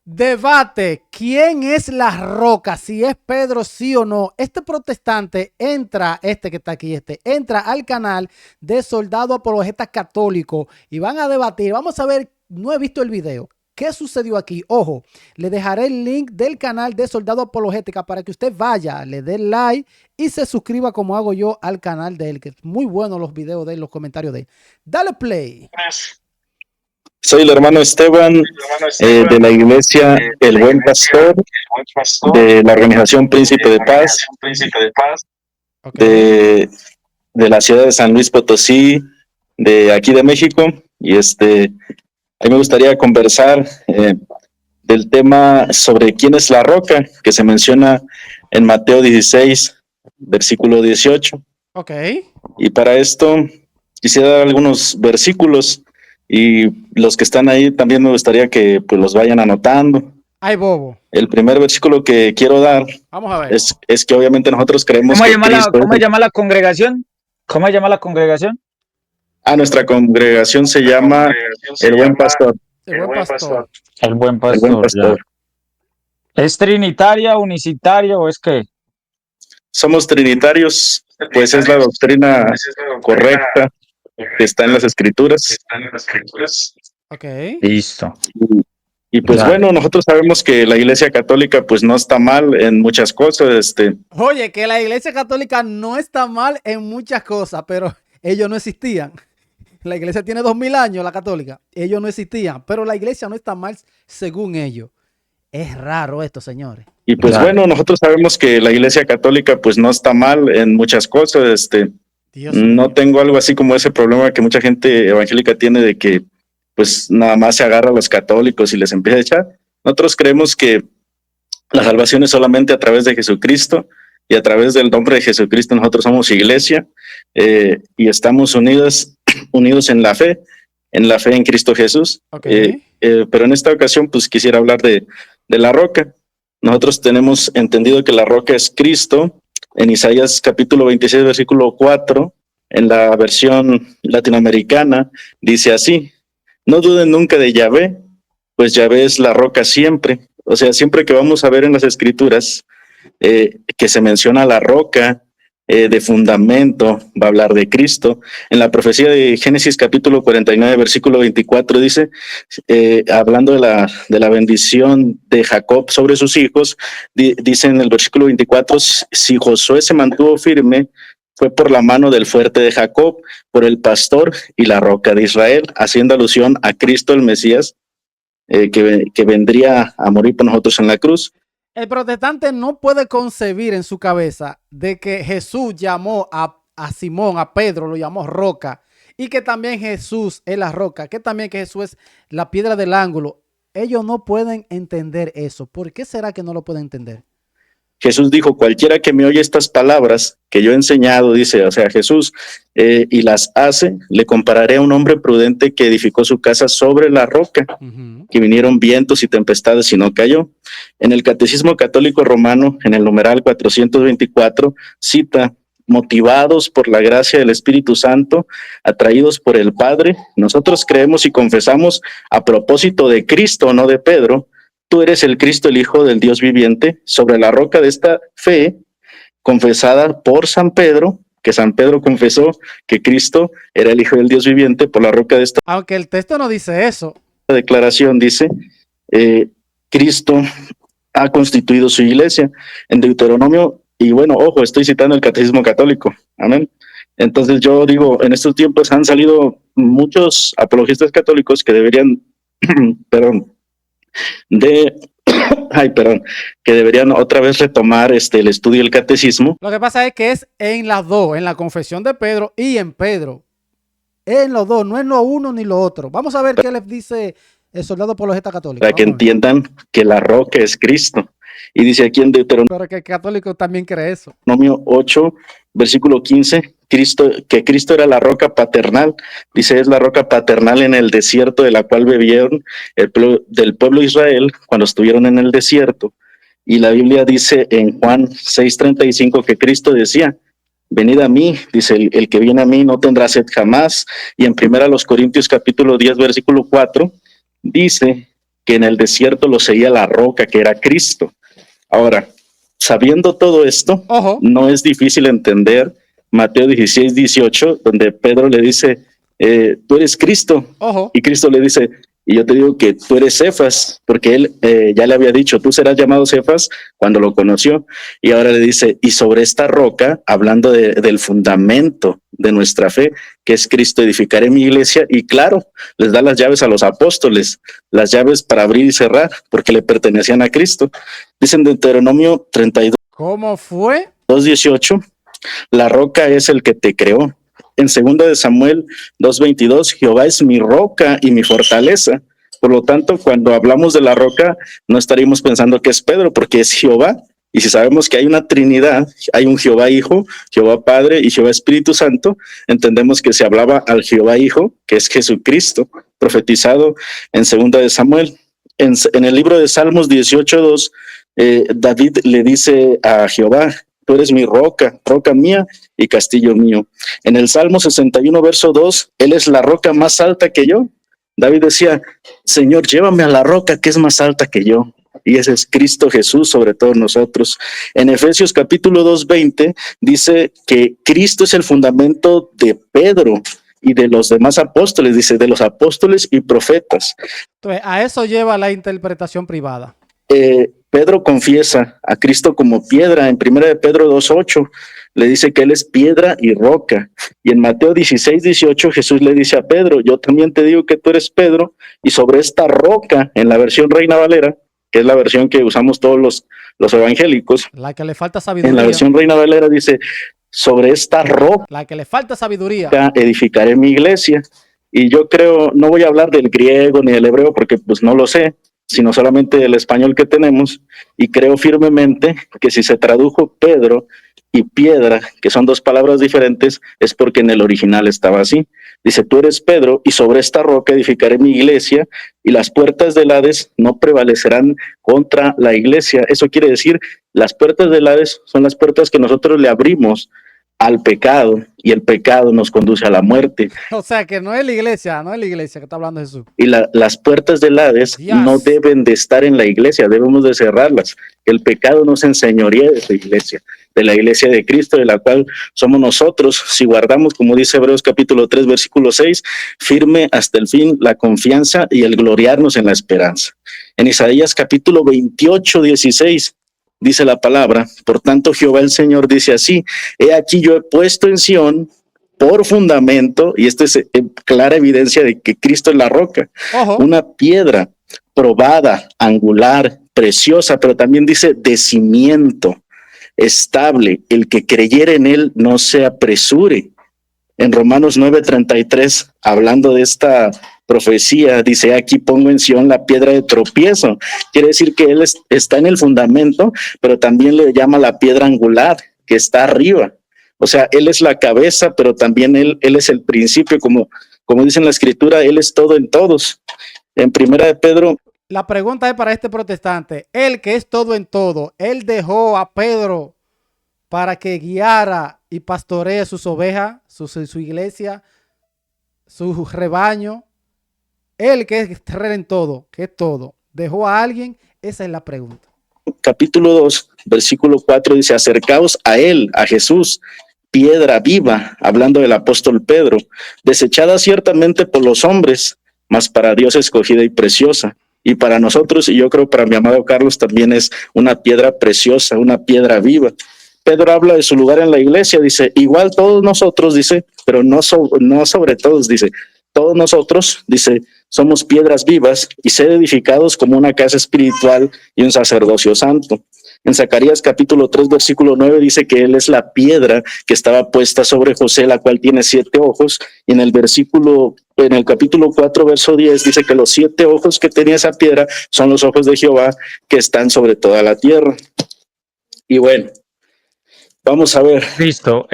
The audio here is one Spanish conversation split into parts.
Debate, ¿quién es la roca? Si es Pedro, sí o no. Este protestante entra, que está aquí, entra al canal de Soldado Apologeta Católico y van a debatir. Vamos a ver, no he visto el video. ¿Qué sucedió aquí? Ojo, le dejaré el link del canal de Soldado Apologética para que usted vaya, le dé like y se suscriba como hago yo al canal de él, que es muy bueno los videos de él, los comentarios de él. Dale play. Soy el hermano Esteban de la iglesia El Buen Pastor, de la organización Príncipe de Paz, de la ciudad de San Luis Potosí, de aquí de México. Y a mí me gustaría conversar del tema sobre quién es la roca, que se menciona en Mateo 16, versículo 18. Ok. Y para esto quisiera dar algunos versículos. Y los que están ahí también me gustaría que pues los vayan anotando. Ay, bobo. El primer versículo que quiero dar Vamos a ver. es que obviamente nosotros creemos ¿Cómo que ¿Cómo se llama la congregación? ¿Cómo se llama la congregación? Nuestra congregación se llama El Buen Pastor. El Buen Pastor. El Buen Pastor. El Buen Pastor. ¿Es trinitaria, unicitaria o es qué? Somos trinitarios, pues es la doctrina correcta que está en las escrituras. Ok. Listo. Y pues bueno, nosotros sabemos que la Iglesia Católica pues no está mal en muchas cosas. Oye, que la Iglesia Católica no está mal en muchas cosas, pero ellos no existían. La Iglesia tiene 2000 años, la católica. Ellos no existían, pero la Iglesia no está mal según ellos. Es raro esto, señores. Y pues bueno, nosotros sabemos que la Iglesia Católica pues no está mal en muchas cosas. No tengo algo así como ese problema que mucha gente evangélica tiene de que pues nada más se agarra a los católicos y les empieza a echar. Nosotros creemos que la salvación es solamente a través de Jesucristo y a través del nombre de Jesucristo nosotros somos iglesia y estamos unidos en la fe en Cristo Jesús. Okay. Pero en esta ocasión pues quisiera hablar de la roca. Nosotros tenemos entendido que la roca es Cristo. En Isaías capítulo 26, versículo 4, en la versión latinoamericana, dice así: no duden nunca de Yahvé, pues Yahvé es la roca siempre. O sea, siempre que vamos a ver en las escrituras que se menciona la roca de fundamento, va a hablar de Cristo. En la profecía de Génesis capítulo 49, versículo 24 dice, hablando de la bendición de Jacob sobre sus hijos, dice en el versículo 24, si Josué se mantuvo firme, fue por la mano del fuerte de Jacob, por el pastor y la roca de Israel, haciendo alusión a Cristo el Mesías, que vendría a morir por nosotros en la cruz. El protestante no puede concebir en su cabeza de que Jesús llamó a Simón, a Pedro, lo llamó roca, y que también Jesús es la roca, que también que Jesús es la piedra del ángulo. Ellos no pueden entender eso. ¿Por qué será que no lo pueden entender? Jesús dijo, cualquiera que me oye estas palabras que yo he enseñado, dice, o sea, Jesús, y las hace, le compararé a un hombre prudente que edificó su casa sobre la roca, que vinieron vientos y tempestades y no cayó. En el Catecismo Católico Romano, en el numeral 424, cita, motivados por la gracia del Espíritu Santo, atraídos por el Padre, nosotros creemos y confesamos a propósito de Cristo, no de Pedro, tú eres el Cristo, el Hijo del Dios viviente, sobre la roca de esta fe, confesada por San Pedro, que San Pedro confesó que Cristo era el Hijo del Dios viviente por la roca de esta. Aunque el texto no dice eso. La declaración dice, Cristo ha constituido su iglesia en Deuteronomio, y bueno, ojo, estoy citando el Catecismo Católico, amén. Entonces yo digo, en estos tiempos han salido muchos apologistas católicos que deberían, que deberían otra vez retomar el estudio del catecismo. Lo que pasa es que es en las dos, en la confesión de Pedro y en Pedro. En los dos, no en lo uno ni lo otro. Vamos a ver qué les dice el soldado apologeta católico. Para que entiendan que la roca es Cristo. Y dice aquí en Deuteronomio. Pero que el católico también cree eso. Deuteronomio 8, versículo 15, que Cristo era la roca paternal. Dice, es la roca paternal en el desierto de la cual bebieron del pueblo de Israel cuando estuvieron en el desierto. Y la Biblia dice en Juan 6:35 que Cristo decía, venid a mí, dice, el que viene a mí no tendrá sed jamás. Y en 1 Corintios capítulo 10, versículo 4, dice que en el desierto lo seguía la roca, que era Cristo. Ahora, sabiendo todo esto, Ojo. no es difícil entender Mateo 16, 18, donde Pedro le dice, tú eres Cristo. Ojo. Y Cristo le dice, y yo te digo que tú eres Cefas, porque él ya le había dicho, tú serás llamado Cefas cuando lo conoció. Y ahora le dice, y sobre esta roca, hablando del fundamento de nuestra fe, que es Cristo, edificaré mi iglesia. Y claro, les da las llaves a los apóstoles, las llaves para abrir y cerrar, porque le pertenecían a Cristo. Dicen de Deuteronomio 32, ¿Cómo fue? 18, la roca es el que te creó. En 2 de Samuel 2:22, Jehová es mi roca y mi fortaleza. Por lo tanto, cuando hablamos de la roca, no estaríamos pensando que es Pedro, porque es Jehová. Y si sabemos que hay una Trinidad, hay un Jehová Hijo, Jehová Padre y Jehová Espíritu Santo, entendemos que se hablaba al Jehová Hijo, que es Jesucristo, profetizado en 2 de Samuel. En el libro de Salmos 18:2, David le dice a Jehová, tú eres mi roca, roca mía y castillo mío. En el Salmo 61, verso 2, él es la roca más alta que yo. David decía, Señor, llévame a la roca que es más alta que yo. Y ese es Cristo Jesús sobre todos nosotros. En Efesios capítulo 2:20 dice que Cristo es el fundamento de Pedro y de los demás apóstoles, dice, de los apóstoles y profetas. Entonces, a eso lleva la interpretación privada. Pedro confiesa a Cristo como piedra. En 1 de Pedro 2:8 le dice que él es piedra y roca. Y en Mateo 16:18 Jesús le dice a Pedro, yo también te digo que tú eres Pedro, y sobre esta roca, en la versión Reina Valera, que es la versión que usamos todos los evangélicos, La que le falta sabiduría. en la versión Reina Valera dice, sobre esta roca La que le falta sabiduría. edificaré mi iglesia. Y yo creo, no voy a hablar del griego ni del hebreo porque pues no lo sé, sino solamente del español que tenemos, y creo firmemente que si se tradujo Pedro y piedra, que son dos palabras diferentes, es porque en el original estaba así. Dice, tú eres Pedro, y sobre esta roca edificaré mi iglesia, y las puertas del Hades no prevalecerán contra la iglesia. Eso quiere decir, las puertas del Hades son las puertas que nosotros le abrimos al pecado, y el pecado nos conduce a la muerte. O sea que no es la iglesia, no es la iglesia que está hablando Jesús. Y las puertas del Hades no deben de estar en la iglesia, debemos de cerrarlas. El pecado no se enseñorea de esa iglesia, de la iglesia de Cristo, de la cual somos nosotros, si guardamos, como dice Hebreos capítulo 3, versículo 6, firme hasta el fin la confianza y el gloriarnos en la esperanza. En Isaías capítulo 28, 16, dice la palabra, por tanto Jehová el Señor dice así, he aquí yo he puesto en Sión por fundamento, y esto es clara evidencia de que Cristo es la roca, Ojo. Una piedra probada, angular, preciosa, pero también dice de cimiento, estable, el que creyere en él no se apresure. En Romanos 9:33, hablando de esta profecía, dice, aquí pongo en Sión la piedra de tropiezo. Quiere decir que él está en el fundamento, pero también le llama la piedra angular, que está arriba. O sea, él es la cabeza, pero también él es el principio, como dice en la escritura, él es todo en todos. En 1 de Pedro. La pregunta es para este protestante, él que es todo en todo, él dejó a Pedro para que guiara y pastoree sus ovejas, su iglesia, su rebaño. Él que es terreno en todo, que es todo, ¿dejó a alguien? Esa es la pregunta. Capítulo 2, versículo 4 dice, acercaos a él, a Jesús, piedra viva, hablando del apóstol Pedro, desechada ciertamente por los hombres, mas para Dios escogida y preciosa. Y para nosotros, y yo creo para mi amado Carlos, también es una piedra preciosa, una piedra viva. Pedro habla de su lugar en la iglesia, dice, igual todos nosotros, dice, pero no sobre todos, dice, todos nosotros, dice, somos piedras vivas y ser edificados como una casa espiritual y un sacerdocio santo. En Zacarías capítulo 3, versículo 9 dice que él es la piedra que estaba puesta sobre José, la cual tiene 7 ojos. Y en el capítulo 4, verso 10 dice que los 7 ojos que tenía esa piedra son los ojos de Jehová que están sobre toda la tierra. Y bueno, vamos a ver. Listo.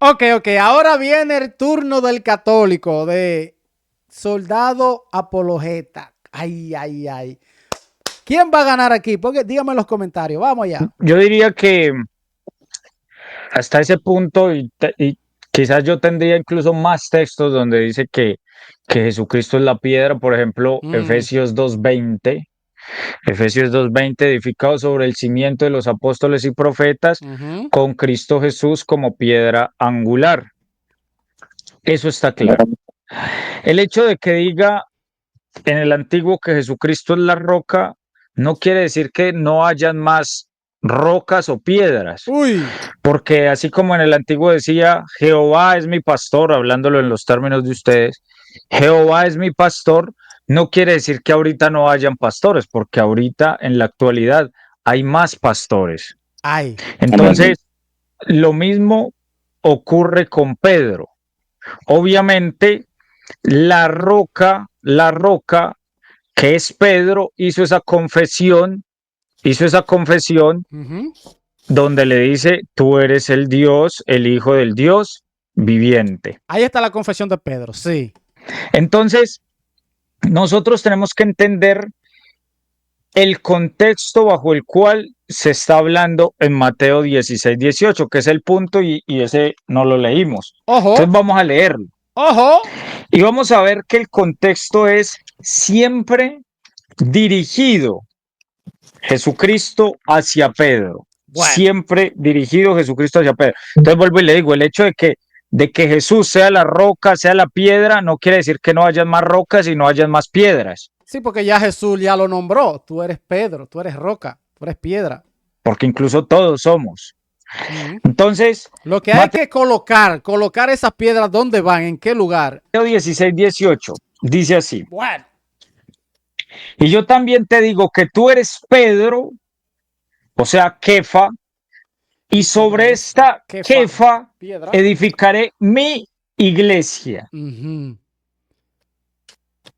Ok. Ahora viene el turno del católico, de soldado apologeta. Ay. ¿Quién va a ganar aquí? Porque díganme en los comentarios. Vamos allá. Yo diría que hasta ese punto, y quizás yo tendría incluso más textos donde dice que que Jesucristo es la piedra, por ejemplo, Mm. Efesios 2:20, edificado sobre el cimiento de los apóstoles y profetas, Ujú. con Cristo Jesús como piedra angular. Eso está claro. El hecho de que diga en el antiguo que Jesucristo es la roca, no quiere decir que no hayan más rocas o piedras, Uy, porque así como en el antiguo decía, Jehová es mi pastor, hablándolo en los términos de ustedes, Jehová es mi pastor, no quiere decir que ahorita no hayan pastores, porque ahorita en la actualidad hay más pastores. ay, Entonces, lo mismo ocurre con Pedro. Obviamente, la roca que es Pedro, hizo esa confesión ujú. donde le dice, tú eres el Dios, el Hijo del Dios viviente. Ahí está la confesión de Pedro, sí. Entonces, nosotros tenemos que entender el contexto bajo el cual se está hablando en Mateo 16-18, que es el punto y ese no lo leímos. Ojo, Entonces vamos a leerlo. ojo. Y vamos a ver que el contexto es siempre dirigido Jesucristo hacia Pedro. Bueno. Siempre dirigido Jesucristo hacia Pedro. Entonces vuelvo y le digo, el hecho de que Jesús sea la roca, sea la piedra, no quiere decir que no hayan más rocas y no hayan más piedras. Sí, porque ya Jesús ya lo nombró. Tú eres Pedro, tú eres roca, tú eres piedra. Porque incluso todos somos. Ujú. Entonces, Lo que hay que colocar esas piedras, ¿dónde van? ¿En qué lugar? Mateo 16-18 dice así. Bueno. Y yo también te digo que tú eres Pedro, o sea, Kefa, y sobre esta Kefa piedra edificaré mi iglesia. Ujú.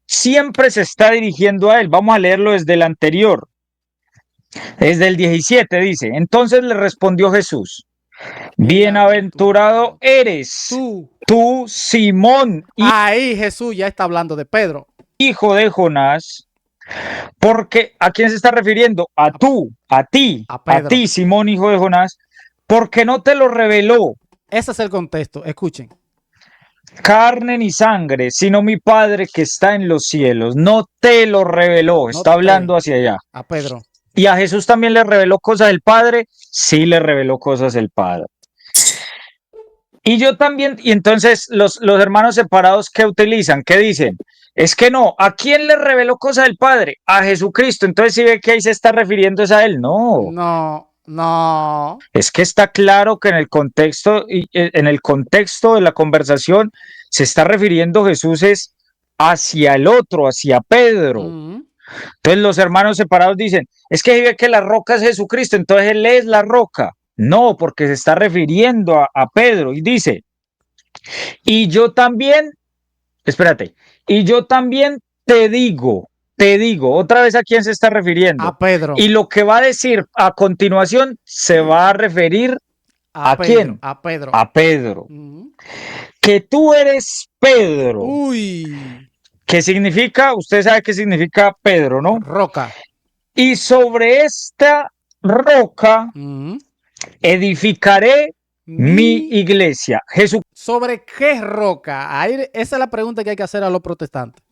Siempre se está dirigiendo a él. Vamos a leerlo desde el anterior. Desde el 17 dice, entonces le respondió Jesús, bienaventurado eres tú, Simón, Ahí Jesús ya está hablando de Pedro. hijo de Jonás, porque ¿a quién se está refiriendo? A ti, Simón, hijo de Jonás, porque no te lo reveló. Ese es el contexto, escuchen. Carne ni sangre, sino mi Padre que está en los cielos. No te lo reveló, está hablando hacia allá. A Pedro. ¿Y a Jesús también le reveló cosas el Padre? Sí, le reveló cosas el Padre. Y yo también, y entonces los hermanos separados, ¿qué utilizan? ¿Qué dicen? Es que no, ¿a quién le reveló cosas el Padre? A Jesucristo. Entonces, si ve que ahí se está refiriendo a él, no. No. Es que está claro que en el contexto de la conversación se está refiriendo Jesús es hacia el otro, hacia Pedro. Entonces los hermanos separados dicen, es que ve que la roca es Jesucristo, entonces él es la roca. No, porque se está refiriendo a Pedro y dice, y yo también te digo, otra vez a quién se está refiriendo. A Pedro. Y lo que va a decir a continuación se va a referir ¿a quién? A Pedro. A Pedro. Que tú eres Pedro. Uy. ¿Qué significa? Usted sabe qué significa Pedro, ¿no? Roca. Y sobre esta roca edificaré mi iglesia. Jesús. ¿Sobre qué roca? Ahí, esa es la pregunta que hay que hacer a los protestantes.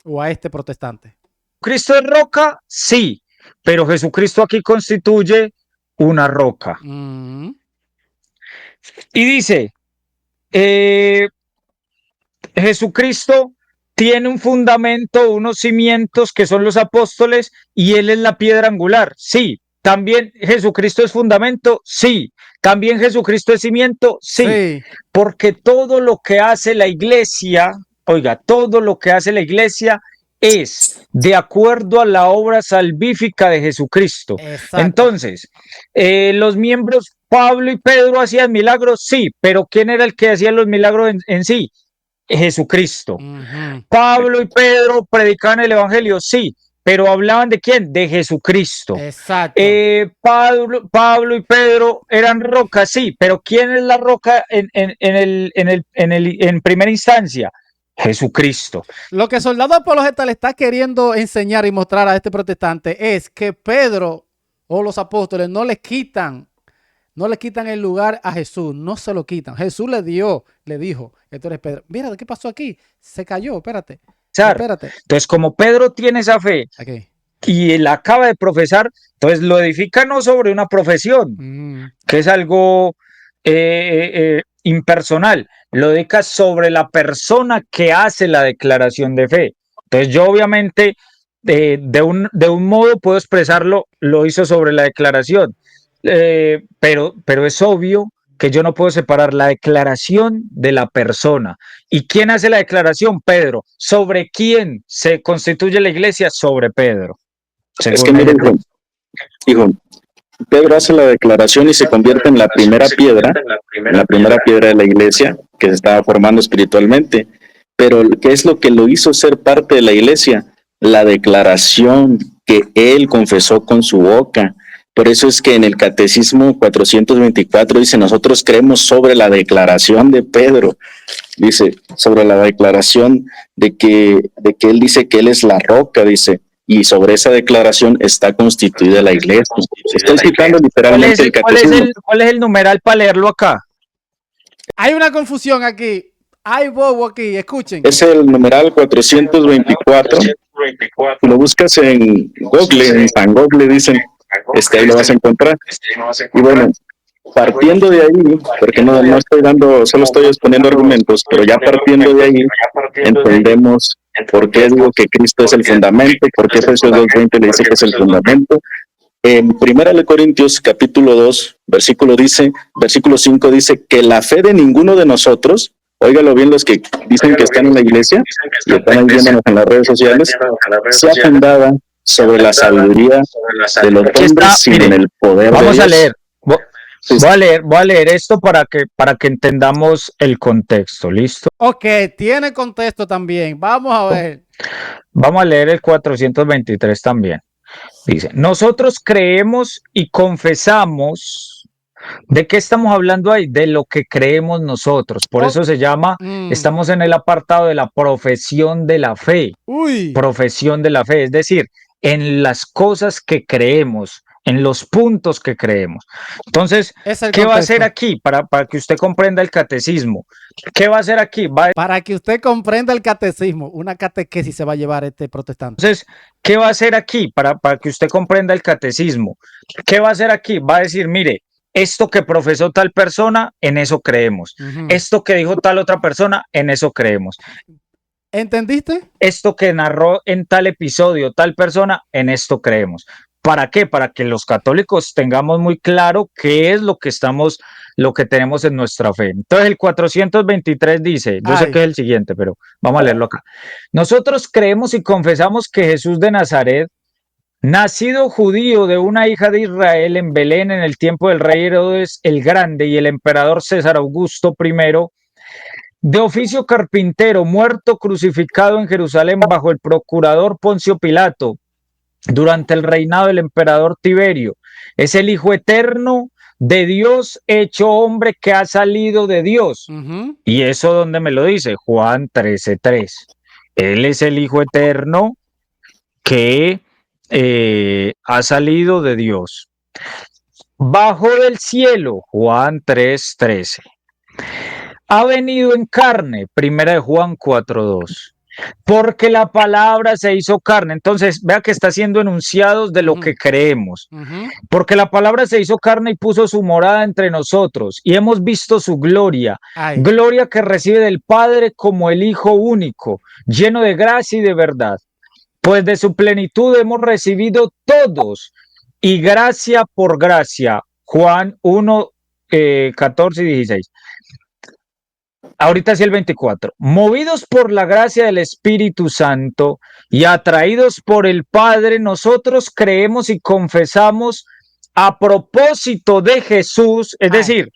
O a este protestante. ¿Cristo es roca? Sí. Pero Jesucristo aquí constituye una roca. Y dice, Jesucristo tiene un fundamento, unos cimientos que son los apóstoles y Él es la piedra angular. Sí. ¿También Jesucristo es fundamento? Sí. ¿También Jesucristo es cimiento? Sí. Porque todo lo que hace la iglesia, todo lo que hace la iglesia es de acuerdo a la obra salvífica de Jesucristo. Exacto. Entonces, los miembros Pablo y Pedro hacían milagros, sí, pero ¿quién era el que hacía los milagros en sí? Jesucristo. Pablo y Pedro predicaban el evangelio, sí, pero hablaban de quién? De Jesucristo. Exacto. Pablo y Pedro eran rocas, sí, pero ¿quién es la roca en primera instancia? Jesucristo. Lo que Soldado Apologeta le está queriendo enseñar y mostrar a este protestante es que Pedro o los apóstoles no le quitan No le quitan el lugar a Jesús, no se lo quitan. Jesús le dijo, esto eres Pedro. Mira, ¿qué pasó aquí? Se cayó, espérate. Entonces, como Pedro tiene esa fe y él acaba de profesar, entonces lo edifica no sobre una profesión, que es algo impersonal, lo dedica sobre la persona que hace la declaración de fe. Entonces yo obviamente de un modo puedo expresarlo, lo hizo sobre la declaración, pero es obvio que yo no puedo separar la declaración de la persona. ¿Y quién hace la declaración? Pedro. ¿Sobre quién se constituye la iglesia? Sobre Pedro. Es que mire, hijo, Pedro hace la declaración y se convierte en la primera piedra de la iglesia que se estaba formando espiritualmente. Pero ¿qué es lo que lo hizo ser parte de la iglesia? La declaración que él confesó con su boca. Por eso es que en el Catecismo 424 dice, nosotros creemos sobre la declaración de Pedro. Dice, sobre la declaración de que él dice que él es la roca, dice, y sobre esa declaración está constituida la iglesia. Estoy citando literalmente el Catecismo. ¿Cuál es el numeral para leerlo acá? Hay una confusión aquí. Hay bobo aquí, escuchen. Es el numeral 424. Si lo buscas en Google, en San Google, dicen, ahí lo vas a encontrar. Y bueno, partiendo de ahí, porque no estoy dando, solo estoy exponiendo argumentos, pero ya partiendo de ahí, entendemos por qué digo que Cristo es el fundamento, por qué Efesios 2:20 le dice que es el fundamento. En 1 Corintios capítulo 2, versículo 5 dice que la fe de ninguno de nosotros, óigalo bien los que dicen que están en la iglesia y están ahí viéndonos en las redes sociales, sea fundada sobre la sabiduría de los hombres sin el poder de Dios. Vamos a leer. Voy a leer esto para que entendamos el contexto, ¿listo? Ok, tiene contexto también. Vamos a ver. Vamos a leer el 423 también. Dice, nosotros creemos y confesamos. ¿De qué estamos hablando ahí? De lo que creemos nosotros. Por eso se llama, estamos en el apartado de la profesión de la fe. Profesión de la fe, es decir, en las cosas que creemos, en los puntos que creemos. Entonces, ¿qué va a hacer aquí? Para que usted comprenda el catecismo. ¿Qué va a hacer aquí? Para que usted comprenda el catecismo, una catequesis se va a llevar este protestante. Entonces, ¿qué va a hacer aquí? Para que usted comprenda el catecismo. ¿Qué va a hacer aquí? Va a decir, mire, esto que profesó tal persona, en eso creemos. Esto que dijo tal otra persona, en eso creemos. ¿Entendiste? Esto que narró en tal episodio tal persona, en esto creemos. ¿Para qué? Para que los católicos tengamos muy claro qué es lo que tenemos en nuestra fe. Entonces el 423 dice, yo sé que es el siguiente, pero vamos a leerlo acá. Nosotros creemos y confesamos que Jesús de Nazaret, nacido judío de una hija de Israel en Belén en el tiempo del rey Herodes el Grande y el emperador César Augusto I, de oficio carpintero, muerto crucificado en Jerusalén bajo el procurador Poncio Pilato, durante el reinado del emperador Tiberio. Es el Hijo eterno de Dios hecho hombre que ha salido de Dios. ¿Y eso dónde me lo dice? Juan 13:3. Él es el Hijo eterno que ha salido de Dios. Bajo del cielo, Juan 3:13. Ha venido en carne, primera de Juan 4:2. Porque la palabra se hizo carne. Entonces, vea que está siendo enunciados de lo que creemos. Porque la palabra se hizo carne y puso su morada entre nosotros. Y hemos visto su gloria. Gloria que recibe del Padre como el Hijo único, lleno de gracia y de verdad. Pues de su plenitud hemos recibido todos. Y gracia por gracia. Juan 1, 14 y 16. Ahorita sí el 24. Movidos por la gracia del Espíritu Santo y atraídos por el Padre, nosotros creemos y confesamos a propósito de Jesús. Es decir,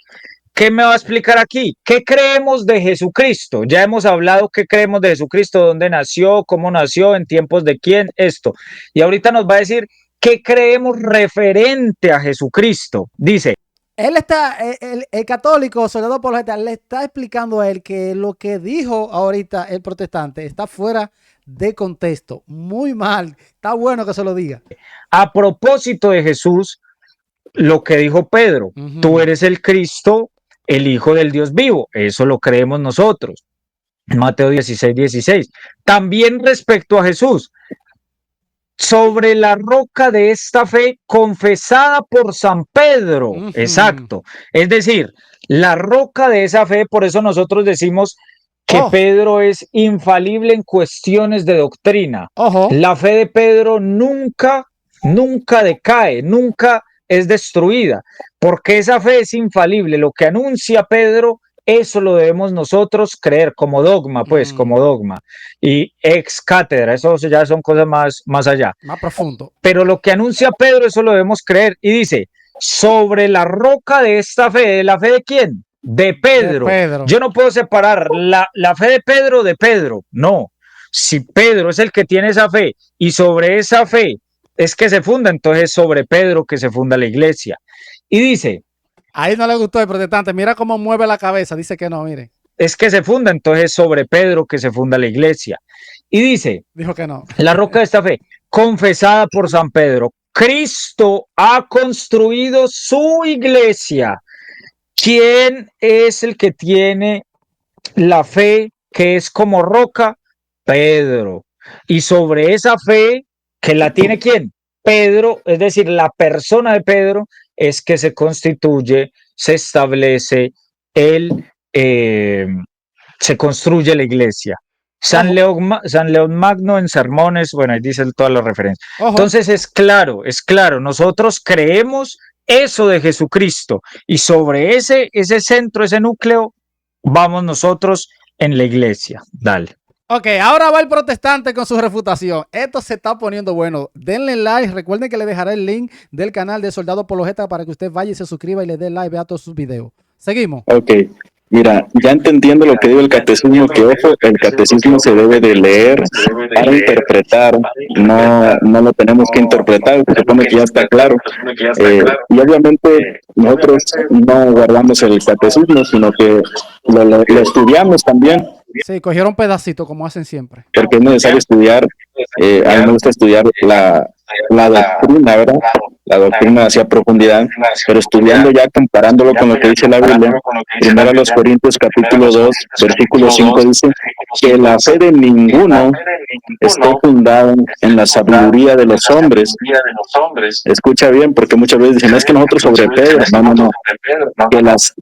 ¿qué me va a explicar aquí? ¿Qué creemos de Jesucristo? Ya hemos hablado qué creemos de Jesucristo, dónde nació, cómo nació, en tiempos de quién, esto. Y ahorita nos va a decir qué creemos referente a Jesucristo. Dice, él está, el católico, soldado apologeta, le está explicando a él que lo que dijo ahorita el protestante está fuera de contexto. Muy mal. Está bueno que se lo diga. A propósito de Jesús, lo que dijo Pedro, Ujú. tú eres el Cristo, el Hijo del Dios vivo. Eso lo creemos nosotros. Mateo 16:16. También respecto a Jesús, sobre la roca de esta fe confesada por San Pedro. Ujú. Exacto. Es decir, la roca de esa fe, por eso nosotros decimos que Oh, Pedro es infalible en cuestiones de doctrina. ojo. La fe de Pedro nunca decae, nunca es destruida, porque esa fe es infalible. Lo que anuncia Pedro, eso lo debemos nosotros creer como dogma, pues, como Mm, dogma. Y ex cátedra, eso ya son cosas más allá. más profundo. Pero lo que anuncia Pedro, eso lo debemos creer. Y dice, sobre la roca de esta fe, ¿de la fe de quién? De De Pedro. Pedro. Yo no puedo separar la fe de Pedro de Pedro. No. Si Pedro es el que tiene esa fe y sobre esa fe es que se funda, entonces es sobre Pedro que se funda la iglesia. Y dice, Ahí no le gustó el protestante. Mira cómo mueve la cabeza. Dice que no, mire. es que se funda, entonces es sobre Pedro que se funda la iglesia. Y dice, Dijo que no. la roca de esta fe, confesada por San Pedro. Cristo ha construido su iglesia. ¿Quién es el que tiene la fe que es como roca? Pedro. Y sobre esa fe, que la tiene quién? Pedro, es decir, la persona de Pedro, es que se constituye, se establece el, eh, se construye la iglesia. San Ojo, León Magno en sermones, bueno, ahí dice todas las referencias. ojo. Entonces es claro, nosotros creemos eso de Jesucristo y sobre ese centro, ese núcleo, vamos nosotros en la iglesia. Dale. Ok, ahora va el protestante con su refutación. Esto se está poniendo bueno. Denle like. Recuerden que le dejaré el link del canal de Soldado Apologeta para que usted vaya y se suscriba y le dé like, vea todos sus videos. Seguimos. Ok, mira, ya entendiendo lo que digo el catecismo, que ojo, el catecismo se debe de leer para interpretar, no lo tenemos que interpretar, se supone que ya está claro. Y obviamente nosotros no guardamos el catecismo, sino que lo estudiamos también, Sí, cogieron pedacitos como hacen siempre. porque es necesario estudiar, a mí me gusta estudiar la doctrina, ¿verdad? La doctrina hacia profundidad, pero estudiando ya, comparándolo con lo que dice la Biblia, primero a los Corintios capítulo 2, versículo 5 dice que la fe de ninguno está fundada en la sabiduría de los hombres. Escucha bien, porque muchas veces dicen, es que nosotros sobre Pedro, no,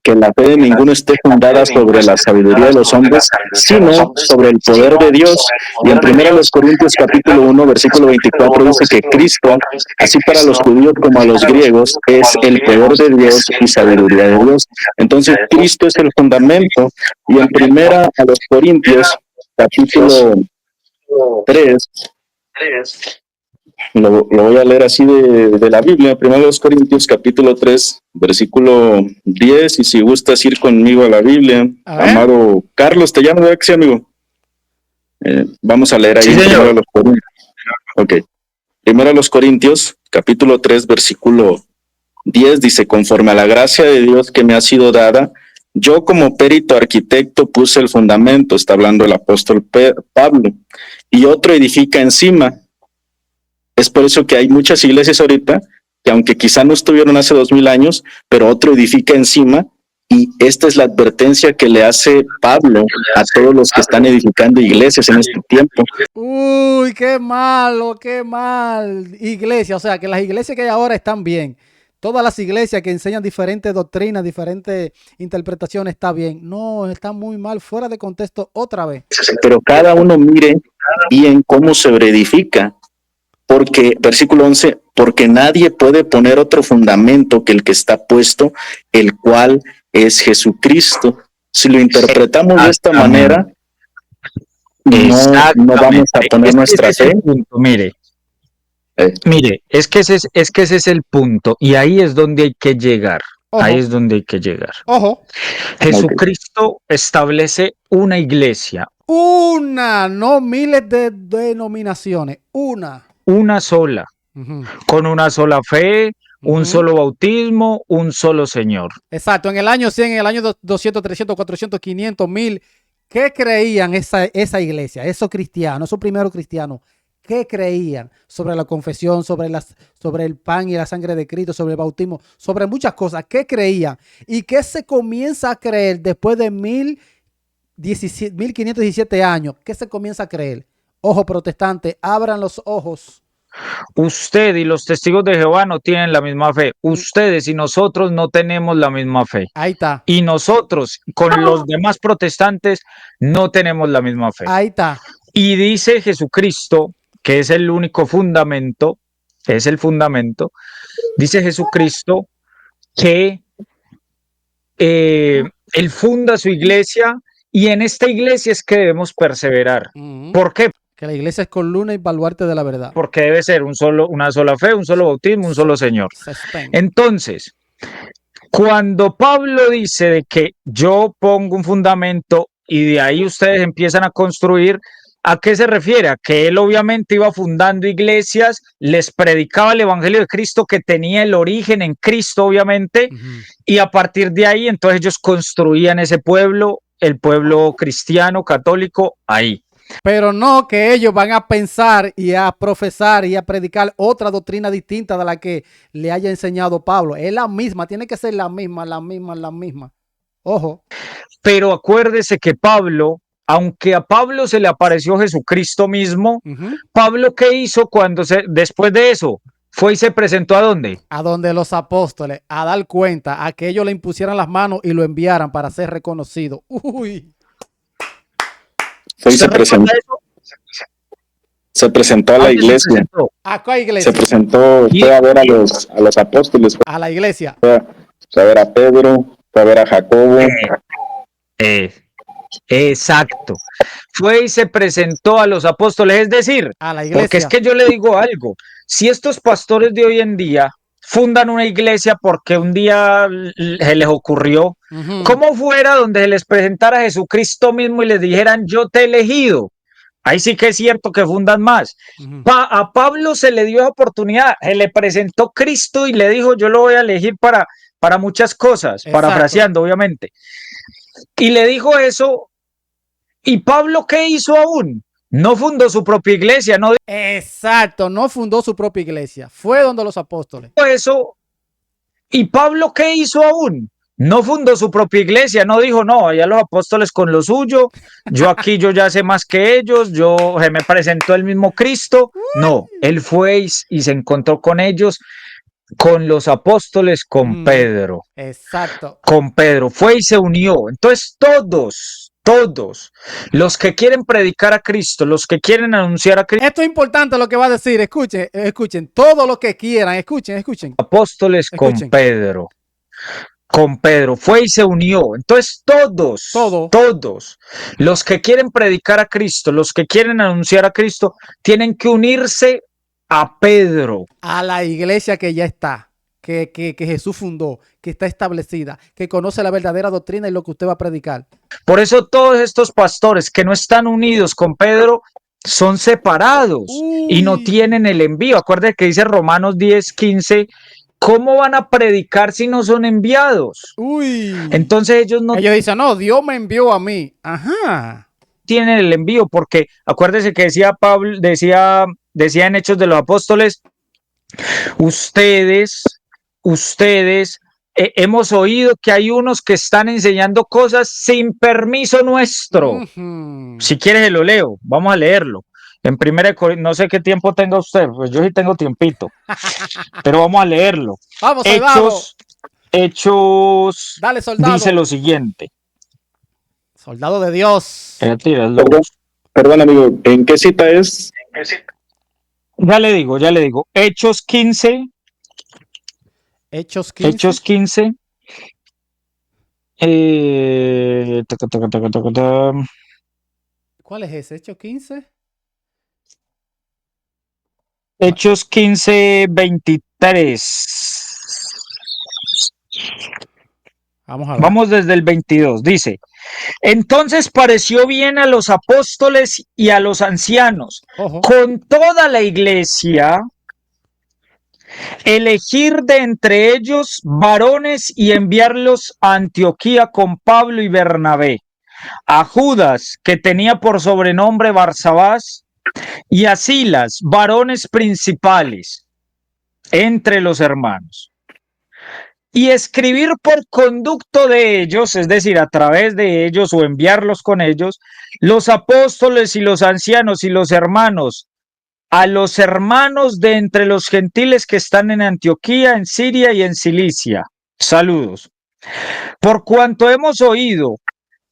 que la fe de ninguno esté fundada sobre la sabiduría de los hombres, sino sobre el poder de Dios. Y en primero a los Corintios capítulo 1, versículo 24 dice que Cristo, así para los judíos como a los griegos, es el poder de Dios y sabiduría de Dios. Entonces Cristo es el fundamento. Y en primera a los Corintios capítulo 3, lo voy a leer así de la Biblia, primero a los Corintios capítulo 3, versículo 10, y si gustas ir conmigo a la Biblia, amado Carlos, te llamo, ¿verdad que sí, amigo? Vamos a leer ahí Sí, primero a señor. los Corintios. Ok. Primero a los Corintios, capítulo 3, versículo 10, dice, conforme a la gracia de Dios que me ha sido dada, yo como perito arquitecto puse el fundamento, está hablando el apóstol Pablo, y otro edifica encima. Es por eso que hay muchas iglesias ahorita que aunque quizá no estuvieron hace 2000 años, pero otro edifica encima, y esta es la advertencia que le hace Pablo a todos los que están edificando iglesias en este tiempo. Uy, qué malo, qué mal. Iglesia, o sea, que las iglesias que hay ahora están bien. Todas las iglesias que enseñan diferentes doctrinas, diferentes interpretaciones, está bien. No, está muy mal, fuera de contexto otra vez. Pero cada uno mire bien cómo se reedifica, porque, versículo 11, porque nadie puede poner otro fundamento que el que está puesto, el cual es Jesucristo. Si lo interpretamos de esta manera, no vamos a poner nuestra fe. Mire, es que ese es el punto, y ahí es donde hay que llegar. Ojo. Ahí es donde hay que llegar. Ojo. Jesucristo establece una iglesia. Una, no miles de denominaciones. Una Sola. Con una sola fe, un solo bautismo, un solo Señor. Exacto, en el año 100, en el año 200, 300, 400, 500, 1000, ¿qué creían esa iglesia, esos cristianos, esos primeros cristianos? qué creían sobre la confesión, sobre el pan y la sangre de Cristo, sobre el bautismo, sobre muchas cosas. ¿Qué creían? ¿Y qué se comienza a creer después de 1517 años? ¿Qué se comienza a creer? Ojo, protestante, abran los ojos. Usted y los testigos de Jehová no tienen la misma fe. Ustedes y nosotros no tenemos la misma fe. Ahí está. Y nosotros con los demás protestantes no tenemos la misma fe. Ahí está. Y dice Jesucristo, que es el único fundamento, es el fundamento, dice Jesucristo que Él funda su iglesia y en esta iglesia es que debemos perseverar. ¿Por qué? Que la iglesia es columna y baluarte de la verdad. Porque debe ser una sola fe, un solo bautismo, un solo Señor. Entonces, cuando Pablo dice de que yo pongo un fundamento y de ahí ustedes empiezan a construir, ¿a qué se refiere? A que él obviamente iba fundando iglesias, les predicaba el evangelio de Cristo que tenía el origen en Cristo, obviamente, y a partir de ahí entonces ellos construían ese pueblo, el pueblo cristiano, católico, ahí. Pero no que ellos van a pensar y a profesar y a predicar otra doctrina distinta de la que le haya enseñado Pablo. Es la misma, tiene que ser la misma. Ojo. Pero acuérdese que Pablo, aunque a Pablo se le apareció Jesucristo mismo, Pablo, ¿qué hizo después de eso? Fue y se presentó ¿a dónde? A donde los apóstoles, a dar cuenta, a que ellos le impusieran las manos y lo enviaran para ser reconocido. Uy. Se presentó a la iglesia. ¿A cuál iglesia? Se presentó, fue a ver a los apóstoles. A la iglesia. Fue a ver a Pedro, fue a ver a Jacobo. Exacto. Fue y se presentó a los apóstoles, es decir, a la iglesia. Porque es que yo le digo algo, si estos pastores de hoy en día fundan una iglesia porque un día se les ocurrió, ¿cómo fuera donde se les presentara a Jesucristo mismo y les dijeran yo te he elegido? Ahí sí que es cierto que fundan más. A Pablo se le dio oportunidad, se le presentó Cristo y le dijo yo lo voy a elegir para muchas cosas, parafraseando obviamente. Y le dijo eso, ¿y Pablo qué hizo aún? No fundó su propia iglesia, no. Exacto, no fundó su propia iglesia. Fue donde los apóstoles. Eso. ¿Y Pablo qué hizo aún? No fundó su propia iglesia, no dijo, no, allá los apóstoles con lo suyo, yo aquí yo ya sé más que ellos, se me presentó el mismo Cristo. No, él fue y se encontró con ellos, con los apóstoles, con Pedro. Exacto. Con Pedro, fue y se unió. Entonces todos los que quieren predicar a Cristo, los que quieren anunciar a Cristo. Esto es importante lo que va a decir, escuchen, todo lo que quieran, escuchen. Apóstoles escuchen. Con Pedro, fue y se unió. Entonces todos los que quieren predicar a Cristo, los que quieren anunciar a Cristo, tienen que unirse a Pedro. A la iglesia que ya está. Que Jesús fundó, que está establecida, que conoce la verdadera doctrina y lo que usted va a predicar. Por eso todos estos pastores que no están unidos con Pedro son separados y no tienen el envío. Acuérdense que dice Romanos 10:15, ¿cómo van a predicar si no son enviados? Entonces ellos dicen, no, Dios me envió a mí. Ajá. Tienen el envío porque acuérdense que decía Pablo, decía en Hechos de los Apóstoles, ustedes hemos oído que hay unos que están enseñando cosas sin permiso nuestro. Si quieres se lo leo, vamos a leerlo. En 1 Corintios, no sé qué tiempo tenga usted, pues yo sí tengo tiempito, pero vamos a leerlo. Vamos, Hechos dale, soldado. Dice lo siguiente. Soldado de Dios. Perdón, amigo, ¿en qué cita es? Ya le digo. Hechos 15. Hechos 15. Hechos 15. ¿Cuál es ese? ¿Hechos 15? Hechos 15, 23. Vamos desde el 22. Dice, entonces pareció bien a los apóstoles y a los ancianos, con toda la iglesia, elegir de entre ellos varones y enviarlos a Antioquía con Pablo y Bernabé, a Judas, que tenía por sobrenombre Barsabás, y a Silas, varones principales entre los hermanos, y escribir por conducto de ellos, es decir, a través de ellos o enviarlos con ellos, los apóstoles y los ancianos y los hermanos, a los hermanos de entre los gentiles que están en Antioquía, en Siria y en Cilicia. Saludos. Por cuanto hemos oído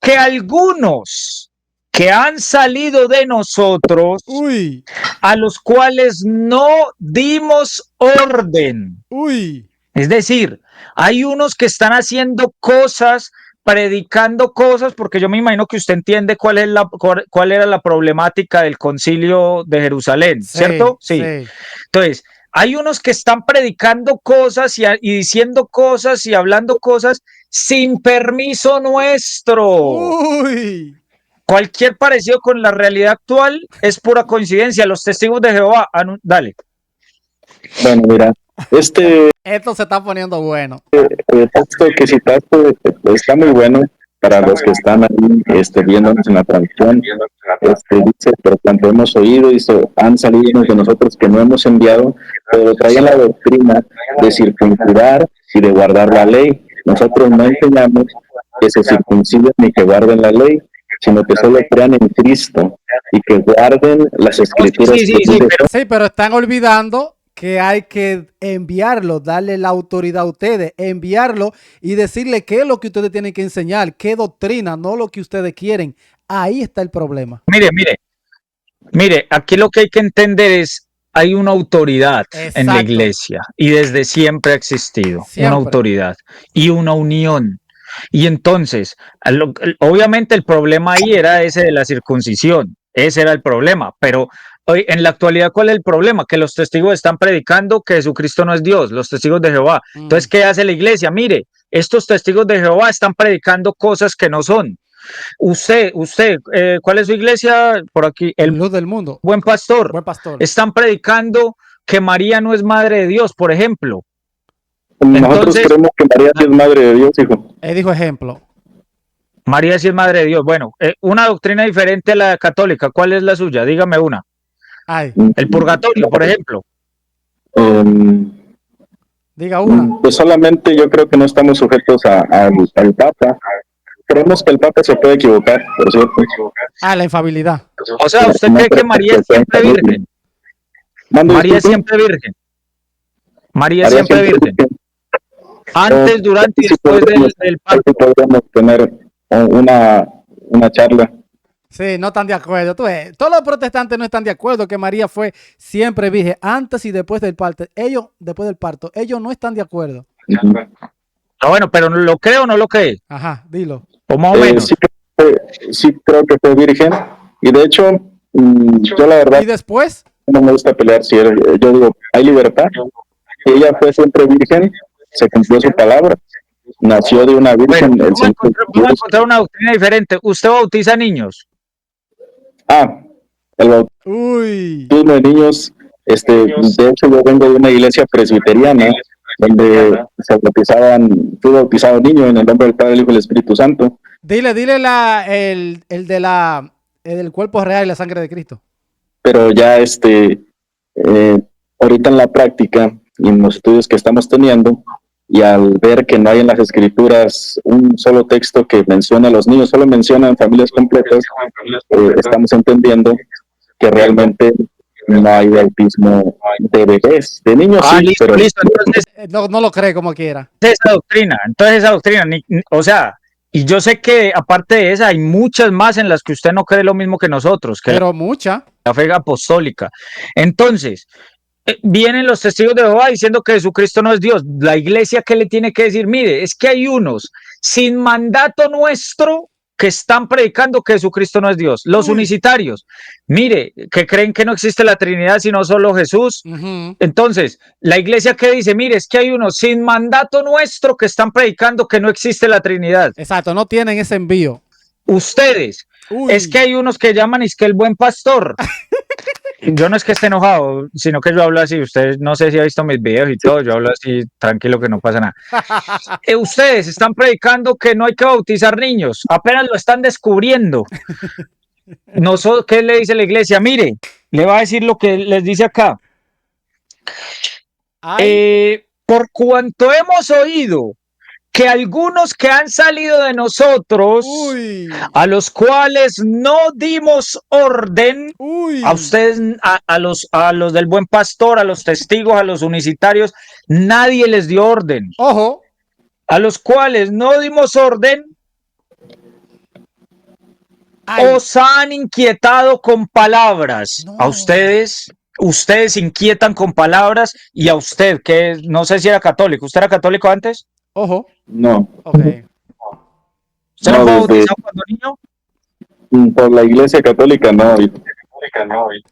que algunos que han salido de nosotros, Uy, a los cuales no dimos orden. uy. Es decir, hay unos que están haciendo cosas, predicando cosas, porque yo me imagino que usted entiende cuál era la problemática del concilio de Jerusalén, Sí, ¿cierto? Sí. sí. Entonces, hay unos que están predicando cosas y diciendo cosas y hablando cosas sin permiso nuestro. Uy. Cualquier parecido con la realidad actual es pura coincidencia. Los testigos de Jehová, dale. Bueno, mira, este Esto se está poniendo bueno. texto que citaste está muy bueno para los que están ahí viéndonos en la transmisión. Dice, por cuanto hemos oído, dice, han salido unos de nosotros que no hemos enviado, pero traían la doctrina de circuncidar y de guardar la ley. Nosotros no enseñamos que se circunciden ni que guarden la ley, sino que solo crean en Cristo y que guarden las escrituras. Sí, pero están olvidando que hay que enviarlo, darle la autoridad a ustedes, enviarlo y decirle qué es lo que ustedes tienen que enseñar, qué doctrina, no lo que ustedes quieren. Ahí está el problema. Mire, aquí lo que hay que entender es, hay una autoridad en la iglesia y desde siempre ha existido una autoridad y una unión. Y entonces, obviamente el problema ahí era ese de la circuncisión, ese era el problema, pero hoy, en la actualidad, ¿cuál es el problema? Que los testigos están predicando que Jesucristo no es Dios, los testigos de Jehová. Entonces, ¿qué hace la iglesia? Mire, estos testigos de Jehová están predicando cosas que no son. Usted, ¿cuál es su iglesia? Por aquí, el Luz del Mundo. Buen Pastor. Buen Pastor. Están predicando que María no es madre de Dios, por ejemplo. Nosotros creemos que María sí es madre de Dios, hijo. Él dijo ejemplo. María sí es madre de Dios. Bueno, una doctrina diferente a la católica. ¿Cuál es la suya? Dígame una. Ay. El purgatorio, por ejemplo. Diga una. Pues solamente yo creo que no estamos sujetos al Papa. Creemos que el Papa se puede equivocar, por cierto. La infabilidad. O sea, ¿usted cree que María es siempre virgen? María es siempre virgen. María es siempre virgen. Antes, durante y después del parto. Podríamos tener una charla. Sí, no están de acuerdo. Todos los protestantes no están de acuerdo que María fue siempre virgen antes y después del parto. Después del parto, ellos no están de acuerdo. Bueno, pero ¿lo creo o no lo cree? Ajá, dilo. O más o menos. Sí creo que fue virgen. Y de hecho, yo la verdad... ¿Y después? No me gusta pelear. Si yo digo, hay libertad. Ella fue siempre virgen, se cumplió su palabra. Nació de una virgen. Bueno, vamos a encontrar una doctrina diferente. ¿Usted bautiza niños? El bautismo de niños, de hecho yo vengo de una iglesia presbiteriana donde se bautizaban, fui bautizado niño en el nombre del Padre, el Hijo y el Espíritu Santo. Dile el del cuerpo real y la sangre de Cristo. Pero ya ahorita en la práctica y en los estudios que estamos teniendo, y al ver que no hay en las escrituras un solo texto que mencione a los niños, solo mencionan familias completas, estamos entendiendo que realmente no hay bautismo de bebés, de niños sí, listo, pero... Listo. Entonces, no lo cree como quiera. Entonces esa doctrina, o sea, y yo sé que aparte de esa hay muchas más en las que usted no cree lo mismo que nosotros, que pero mucha. La fe apostólica. Entonces, vienen los testigos de Jehová diciendo que Jesucristo no es Dios. La iglesia, ¿qué le tiene que decir? Mire, es que hay unos sin mandato nuestro que están predicando que Jesucristo no es Dios. Los unicitarios, mire, que creen que no existe la Trinidad sino solo Jesús. Entonces, la iglesia que dice, mire, es que hay unos sin mandato nuestro que están predicando que no existe la Trinidad. Exacto, no tienen ese envío. Ustedes, es que hay unos que llaman es que el buen pastor. Yo no es que esté enojado, sino que yo hablo así. Usted no sé si ha visto mis videos y todo, yo hablo así tranquilo que no pasa nada. Ustedes están predicando que no hay que bautizar niños, apenas lo están descubriendo. ¿qué le dice la iglesia? Mire, le va a decir lo que les dice acá. Por cuanto hemos oído que algunos que han salido de nosotros, a los cuales no dimos orden, a ustedes, a los del Buen Pastor, a los testigos, a los unicitarios, nadie les dio orden. Ojo. A los cuales no dimos orden, os han inquietado con palabras. No. A ustedes inquietan con palabras, y a usted, que no sé si era católico. ¿Usted era católico antes? Ojo. No. Okay. ¿Usted no fue bautizado cuando niño? Por la Iglesia Católica, no.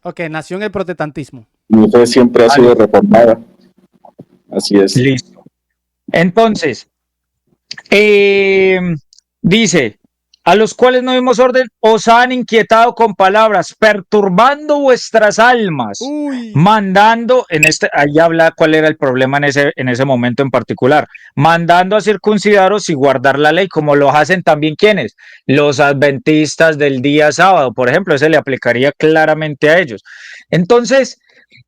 Ok, nació en el protestantismo. Mi fe siempre ha sido reformada. Así es. Listo. Entonces, dice, a los cuales no dimos orden, os han inquietado con palabras, perturbando vuestras almas, mandando, ahí habla cuál era el problema en ese momento en particular, mandando a circuncidaros y guardar la ley, como lo hacen también quienes, los adventistas del día sábado, por ejemplo, ese le aplicaría claramente a ellos. Entonces,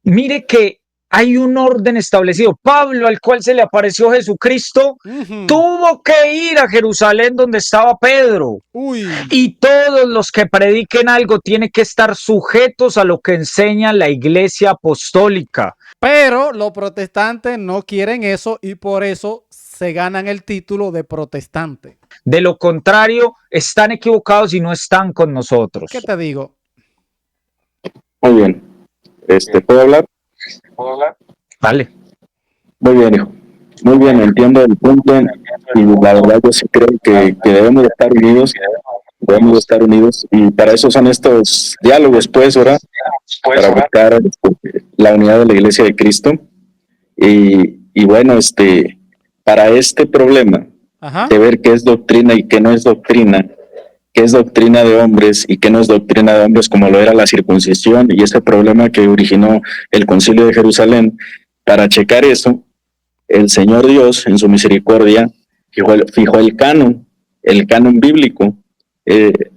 mire que hay un orden establecido. Pablo, al cual se le apareció Jesucristo, tuvo que ir a Jerusalén donde estaba Pedro. Y todos los que prediquen algo tienen que estar sujetos a lo que enseña la Iglesia Apostólica. Pero los protestantes no quieren eso y por eso se ganan el título de protestante. De lo contrario, están equivocados y no están con nosotros. ¿Qué te digo? Muy bien. ¿Puedo hablar? Vale. Muy bien, hijo. Muy bien, entiendo el punto y la verdad yo sí creo que debemos de estar unidos. Debemos de estar unidos y para eso son estos diálogos, pues, ¿verdad? Para buscar la unidad de la Iglesia de Cristo. Y bueno, para este problema de ver qué es doctrina y qué no es doctrina, qué es doctrina de hombres y qué no es doctrina de hombres, como lo era la circuncisión y ese problema que originó el Concilio de Jerusalén, para checar eso, el Señor Dios, en su misericordia, fijó el canon bíblico.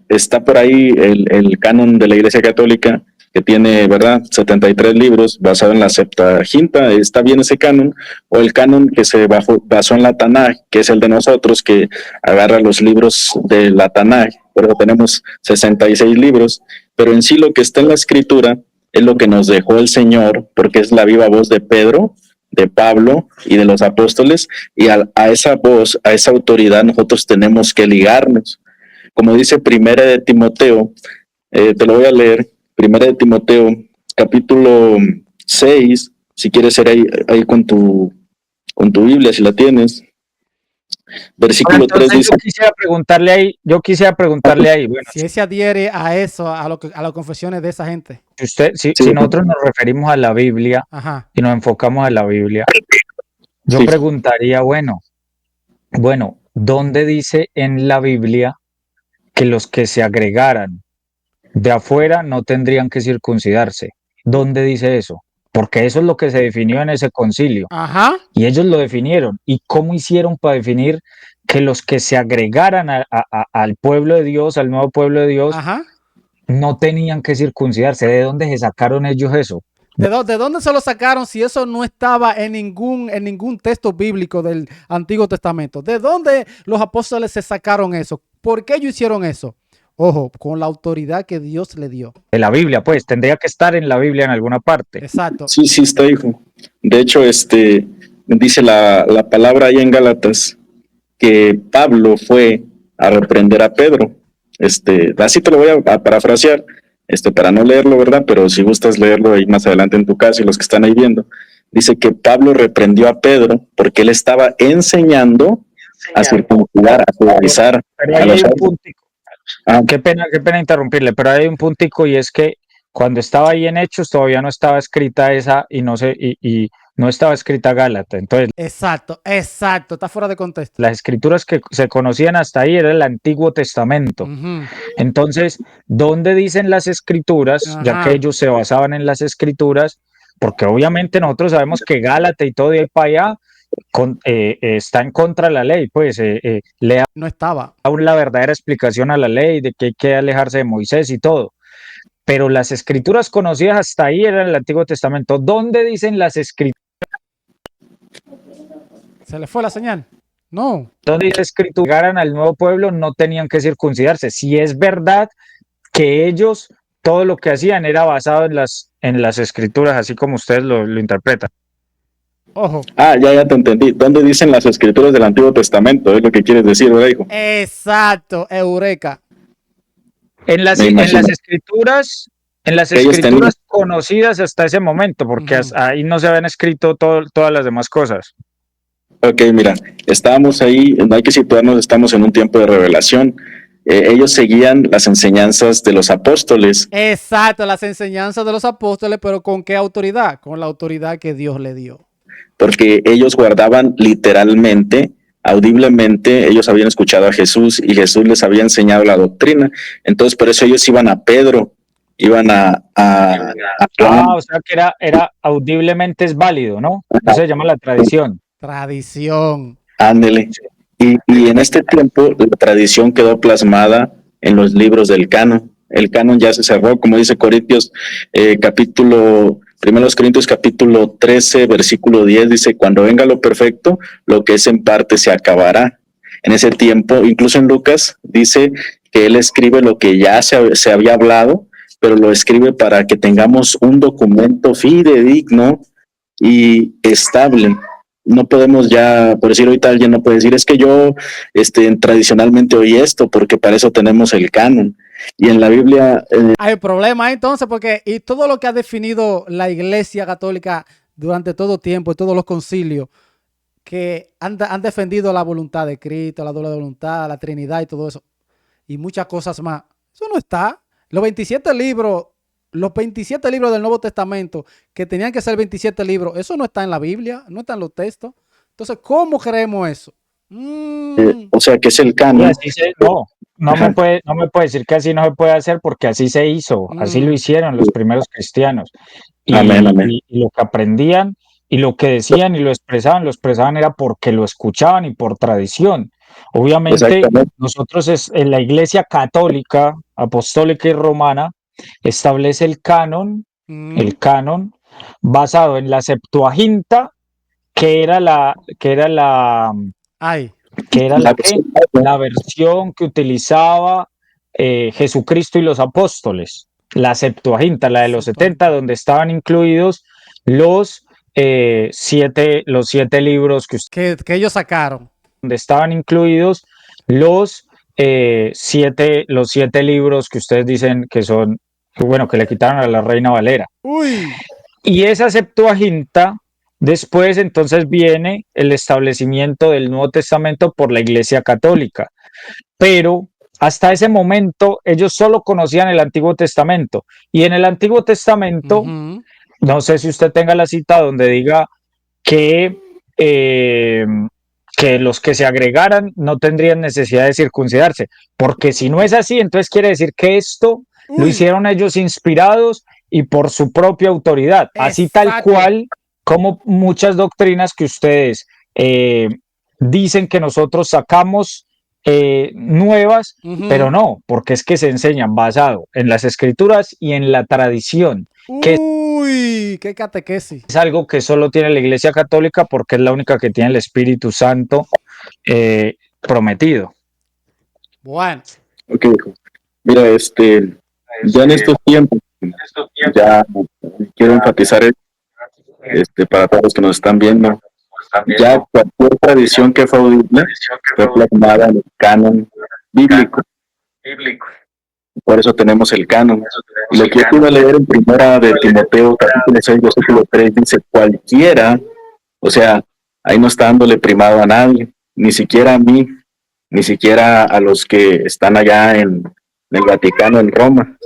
Está por ahí el canon de la Iglesia Católica, que tiene, ¿verdad?, 73 libros, basado en la Septuaginta. Está bien ese canon, o el canon que se basó en la Tanaj, que es el de nosotros, que agarra los libros de la Tanaj. Por eso tenemos 66 libros, pero en sí lo que está en la Escritura es lo que nos dejó el Señor, porque es la viva voz de Pedro, de Pablo y de los apóstoles, y a esa voz, a esa autoridad nosotros tenemos que ligarnos. Como dice Primera de Timoteo, te lo voy a leer, Primera de Timoteo, capítulo 6, si quieres ser ahí con tu Biblia, si la tienes. Versículo 3 dice... Yo quisiera preguntarle ahí. Bueno, si él se adhiere a eso, a las confesiones de esa gente. Si nosotros nos referimos a la Biblia y nos enfocamos a la Biblia, yo preguntaría, bueno, ¿dónde dice en la Biblia que los que se agregaran de afuera no tendrían que circuncidarse? ¿Dónde dice eso? Porque eso es lo que se definió en ese concilio. Y ellos lo definieron. ¿Y cómo hicieron para definir que los que se agregaran al pueblo de Dios, al nuevo pueblo de Dios, no tenían que circuncidarse? ¿De dónde se sacaron ellos eso? ¿De dónde se lo sacaron si eso no estaba en ningún texto bíblico del Antiguo Testamento? ¿De dónde los apóstoles se sacaron eso? ¿Por qué ellos hicieron eso? Ojo, con la autoridad que Dios le dio. De la Biblia, pues, tendría que estar en la Biblia en alguna parte. Exacto. Sí, está, hijo. De hecho, dice la palabra ahí en Gálatas que Pablo fue a reprender a Pedro. Así te lo voy a parafrasear, para no leerlo, ¿verdad? Pero si gustas leerlo ahí más adelante en tu casa y los que están ahí viendo. Dice que Pablo reprendió a Pedro porque él estaba enseñando a circuncidar, a judaizar. Pero ahí hay un puntico. Qué pena interrumpirle, pero hay un puntico, y es que cuando estaba ahí en Hechos todavía no estaba escrita esa y no estaba escrita Gálatas. Entonces, exacto, está fuera de contexto. Las escrituras que se conocían hasta ahí era el Antiguo Testamento. Entonces, ¿dónde dicen las escrituras? Ya que ellos se basaban en las escrituras, porque obviamente nosotros sabemos que Gálatas y todo de ahí para allá está en contra de la ley, pues le da No estaba. aún la verdadera explicación a la ley de que hay que alejarse de Moisés y todo. Pero las escrituras conocidas hasta ahí eran el Antiguo Testamento. ¿Dónde dicen las escrituras? ¿Se le fue la señal? No. ¿Dónde dice escritura? Llegaran al nuevo pueblo, no tenían que circuncidarse. Si es verdad que ellos, todo lo que hacían era basado en las escrituras, así como ustedes lo interpretan. Ojo. Ya te entendí. ¿Dónde dicen las escrituras del Antiguo Testamento? Es lo que quieres decir, ¿verdad, hijo? Exacto, Eureka. En las escrituras, conocidas hasta ese momento, porque ahí no se habían escrito todas las demás cosas. Ok, mira, estábamos ahí, no hay que situarnos, estamos en un tiempo de revelación. Ellos seguían las enseñanzas de los apóstoles. Exacto, las enseñanzas de los apóstoles, pero ¿con qué autoridad? Con la autoridad que Dios le dio. Porque ellos guardaban literalmente, audiblemente, ellos habían escuchado a Jesús y Jesús les había enseñado la doctrina. Entonces, por eso ellos iban a Pedro, iban a o sea que era audiblemente es válido, ¿no? Eso se llama la tradición. Tradición. Ándele. Y en este tiempo la tradición quedó plasmada en los libros del canon. El canon ya se cerró, como dice Corintios, Primeros Corintios capítulo 13, versículo 10, dice, cuando venga lo perfecto, lo que es en parte se acabará. En ese tiempo, incluso en Lucas, dice que él escribe lo que ya se había hablado, pero lo escribe para que tengamos un documento fidedigno y estable. No podemos ya, por decir ahorita alguien no puede decir, es que yo tradicionalmente oí esto, porque para eso tenemos el canon. Y en la Biblia... Hay problema entonces, porque y todo lo que ha definido la Iglesia Católica durante todo tiempo, todos los concilios, que han defendido la voluntad de Cristo, la doble voluntad, la Trinidad y todo eso, y muchas cosas más, eso no está. Los 27 libros del Nuevo Testamento, que tenían que ser 27 libros, eso no está en la Biblia, no está en los textos. Entonces, ¿cómo creemos eso? o sea, que es el canon. No me puede decir que así no se puede hacer, porque así se hizo, así lo hicieron los primeros cristianos. Amén. Y lo que aprendían y lo que decían y lo expresaban era porque lo escuchaban y por tradición. Obviamente, nosotros en la Iglesia Católica, Apostólica y Romana, establece el canon basado en la Septuaginta, que era la versión que utilizaba Jesucristo y los apóstoles, la Septuaginta, la de los 70, donde estaban incluidos los 7 libros que ellos sacaron. Donde estaban incluidos los 7 libros que ustedes dicen que son, bueno, que le quitaron a la Reina Valera. Uy. Y esa Septuaginta, después entonces viene el establecimiento del Nuevo Testamento por la Iglesia Católica, pero hasta ese momento ellos solo conocían el Antiguo Testamento, y en el Antiguo Testamento, no sé si usted tenga la cita donde diga que los que se agregaran no tendrían necesidad de circuncidarse, porque si no es así, entonces quiere decir que esto lo hicieron ellos inspirados y por su propia autoridad, así tal cual como muchas doctrinas que ustedes dicen que nosotros sacamos nuevas, pero no, porque es que se enseñan basado en las escrituras y en la tradición. ¡Qué catequesis! Es algo que solo tiene la Iglesia Católica, porque es la única que tiene el Espíritu Santo prometido. Bueno. Ok, mira, ya en estos tiempos, ya quiero enfatizar para todos los que nos están viendo, ya cualquier tradición que fue audible fue plasmada en el canon bíblico. Por eso tenemos el canon. Lo que yo pude leer en primera de Timoteo, capítulo 6, versículo 3, dice cualquiera, o sea, ahí no está dándole primado a nadie, ni siquiera a mí, ni siquiera a los que están allá en el Vaticano, en Roma.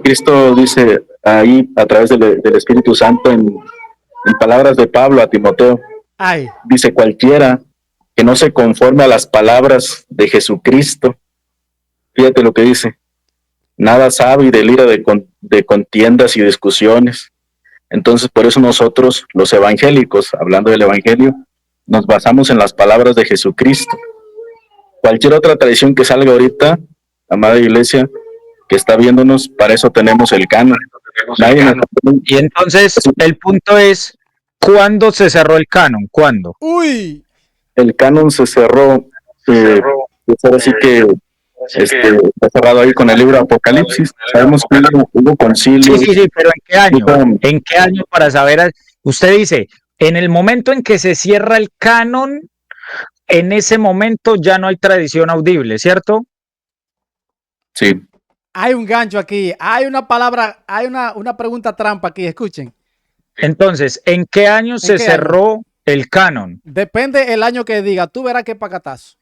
Cristo dice ahí, a través del Espíritu Santo, en palabras de Pablo a Timoteo, dice cualquiera que no se conforme a las palabras de Jesucristo. Fíjate lo que dice. Nada sabe y delira de contiendas y discusiones. Entonces, por eso nosotros, los evangélicos, hablando del evangelio, nos basamos en las palabras de Jesucristo. Cualquier otra tradición que salga ahorita, amada iglesia, que está viéndonos, para eso tenemos el canon. Nadie nos... Y entonces el punto es, ¿cuándo se cerró el canon? ¿Cuándo? Uy, El canon se cerró, pues ahora sí que está cerrado ahí con el libro Apocalipsis. Sabemos que hubo concilio. Sí, pero ¿en qué año? ¿En qué año para saber? Usted dice, en el momento en que se cierra el canon, en ese momento ya no hay tradición audible, ¿cierto? Sí. hay un gancho aquí, hay una palabra, hay una pregunta trampa aquí, escuchen. Entonces, ¿en qué año se cerró el canon? Depende el año que diga, tú verás qué pacatazo.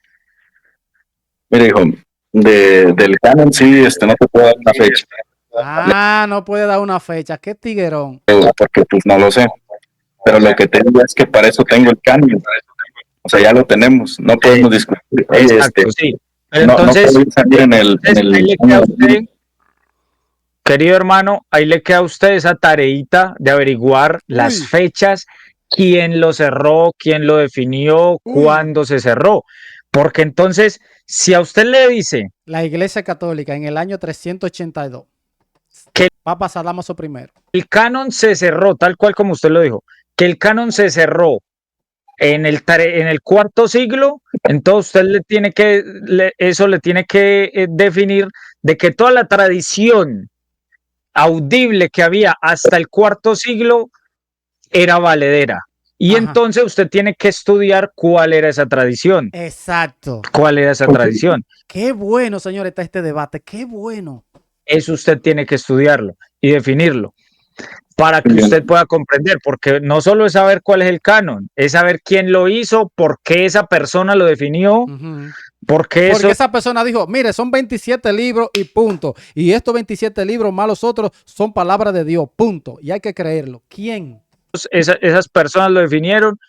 Mire, hijo, del canon sí, no te puedo dar una fecha. Ah, no puede dar una fecha, qué tiguerón. Porque pues no lo sé. Pero lo que te digo es que para eso tengo el canon. O sea, ya lo tenemos, no podemos discutir. Exacto, sí. Pero no, entonces, no salir en el ahí le queda a usted, querido hermano, ahí le queda a usted esa tareita de averiguar las fechas, quién lo cerró, quién lo definió, cuándo se cerró. Porque entonces, si a usted le dice... La Iglesia Católica en el año 382. Que Papa Damaso I. El canon se cerró, tal cual como usted lo dijo, que el canon se cerró en el cuarto siglo, entonces usted le tiene que, eso le tiene que definir de que toda la tradición audible que había hasta el cuarto siglo era valedera. Y entonces usted tiene que estudiar cuál era esa tradición. Exacto. ¿Cuál era esa tradición? Qué bueno, señor, está este debate. Qué bueno. Eso usted tiene que estudiarlo y definirlo para que usted pueda comprender, porque no solo es saber cuál es el canon, es saber quién lo hizo, por qué esa persona lo definió, porque esa persona dijo, mire, son 27 libros y punto. Y estos 27 libros más los otros son palabras de Dios, punto. Y hay que creerlo. ¿Quién? Esas personas lo definieron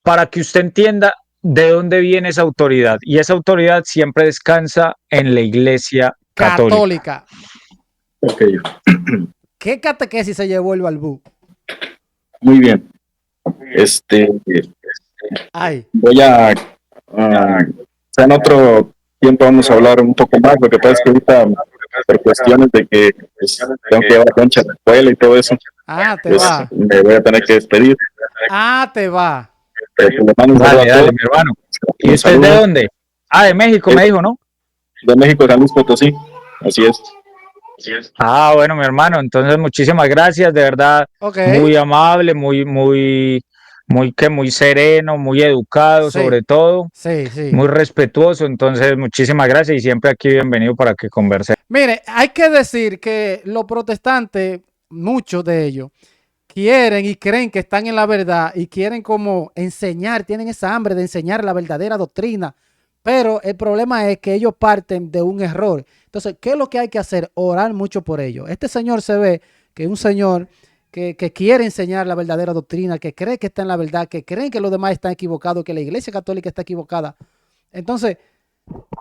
para que usted entienda de dónde viene esa autoridad. Y esa autoridad siempre descansa en la Iglesia Católica. Okay. ¿Qué catequesis se llevó el Balbú? Muy bien. Voy a en otro tiempo vamos a hablar un poco más. Lo que pasa es que ahorita por cuestiones de que tengo que llevar a Concha a la escuela y todo eso, va. Me voy a tener que despedir. Te va. Dale, mi hermano. ¿Y usted de dónde? De México, me dijo, ¿no? De México, San Luis Potosí. Así es. Bueno, mi hermano, entonces muchísimas gracias, de verdad, muy amable, muy sereno, muy educado, sobre todo, muy respetuoso, entonces muchísimas gracias y siempre aquí bienvenido para que converse. Mire, hay que decir que los protestantes, muchos de ellos, quieren y creen que están en la verdad y quieren como enseñar, tienen esa hambre de enseñar la verdadera doctrina. Pero el problema es que ellos parten de un error. Entonces, ¿qué es lo que hay que hacer? Orar mucho por ellos. Este señor se ve que es un señor que quiere enseñar la verdadera doctrina, que cree que está en la verdad, que creen que los demás están equivocados, que la Iglesia Católica está equivocada. Entonces,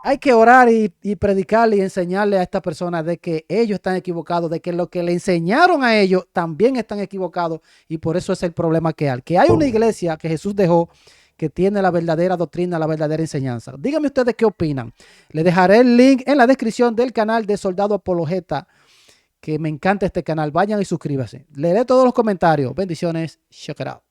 hay que orar y predicarle y enseñarle a esta persona de que ellos están equivocados, de que lo que le enseñaron a ellos también están equivocados y por eso es el problema que hay. Que hay una iglesia que Jesús dejó que tiene la verdadera doctrina, la verdadera enseñanza. Díganme ustedes qué opinan. Les dejaré el link en la descripción del canal de Soldado Apologeta, que me encanta este canal. Vayan y suscríbanse. Leeré todos los comentarios. Bendiciones. Check it out.